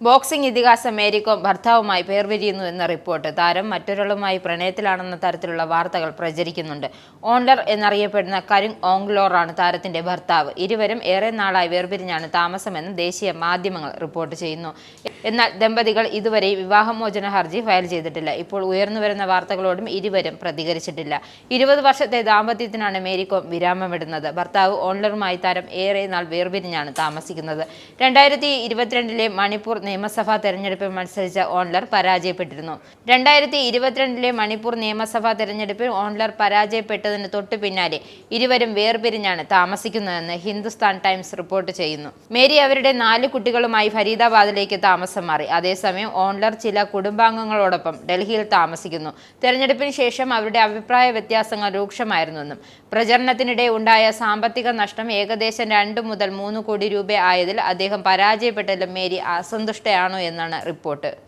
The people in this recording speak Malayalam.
ബോക്സിംഗ് ഇതിഹാസ മേരി കോം ഭർത്താവുമായി വേർപിരിയുന്നുവെന്ന റിപ്പോർട്ട്. താരം മറ്റൊരാളുമായി പ്രണയത്തിലാണെന്ന തരത്തിലുള്ള വാർത്തകൾ പ്രചരിക്കുന്നുണ്ട്. ഓൺലർ എന്നറിയപ്പെടുന്ന കരുങ് ഓങ്ലോറാണ് താരത്തിന്റെ ഭർത്താവ്. ഇരുവരും ഏറെ നാളായി വേർപിരിഞ്ഞാണ് താമസമെന്ന് ദേശീയ മാധ്യമങ്ങൾ റിപ്പോർട്ട് ചെയ്യുന്നു. എന്നാൽ ദമ്പതികൾ ഇതുവരെ വിവാഹമോചന ഹർജി ഫയൽ ചെയ്തിട്ടില്ല. ഇപ്പോൾ ഉയർന്നുവരുന്ന വാർത്തകളോടും ഇരുവരും പ്രതികരിച്ചിട്ടില്ല. 20 വർഷത്തെ ദാമ്പത്യത്തിനാണ് മേരി കോം വിരാമമിടുന്നത്. ഭർത്താവ് ഓൺലറുമായി താരം ഏറെ നാൾ വേർപിരിഞ്ഞാണ് താമസിക്കുന്നത്. 2022 മണിപ്പൂർ നിയമസഭാ തെരഞ്ഞെടുപ്പിൽ മത്സരിച്ച ഓൺലർ പരാജയപ്പെട്ടിരുന്നു. 2022 മണിപ്പൂർ നിയമസഭാ തെരഞ്ഞെടുപ്പിൽ ഓൺലർ പരാജയപ്പെട്ടതിന് തൊട്ടു പിന്നാലെ ഇരുവരും വേർപിരിഞ്ഞാണ് താമസിക്കുന്നതെന്ന് ഹിന്ദുസ്ഥാൻ ടൈംസ് റിപ്പോർട്ട് ചെയ്യുന്നു. മേരി അവരുടെ 4 കുട്ടികളുമായി ഫരീദാബാദിലേക്ക് താമസം മാറി. അതേസമയം ഓൺലർ ചില കുടുംബാംഗങ്ങളോടൊപ്പം ഡൽഹിയിൽ താമസിക്കുന്നു. തെരഞ്ഞെടുപ്പിന് ശേഷം അവരുടെ അഭിപ്രായ വ്യത്യാസങ്ങൾ രൂക്ഷമായിരുന്നെന്നും പ്രചരണത്തിനിടെ ഉണ്ടായ സാമ്പത്തിക നഷ്ടം ഏകദേശം 2 മുതൽ 3 കോടി രൂപ ആയതിൽ അദ്ദേഹം പരാജയപ്പെട്ടതിലും മേരി അസന്തുഷ്ടയാണോ എന്നാണ് റിപ്പോർട്ട്.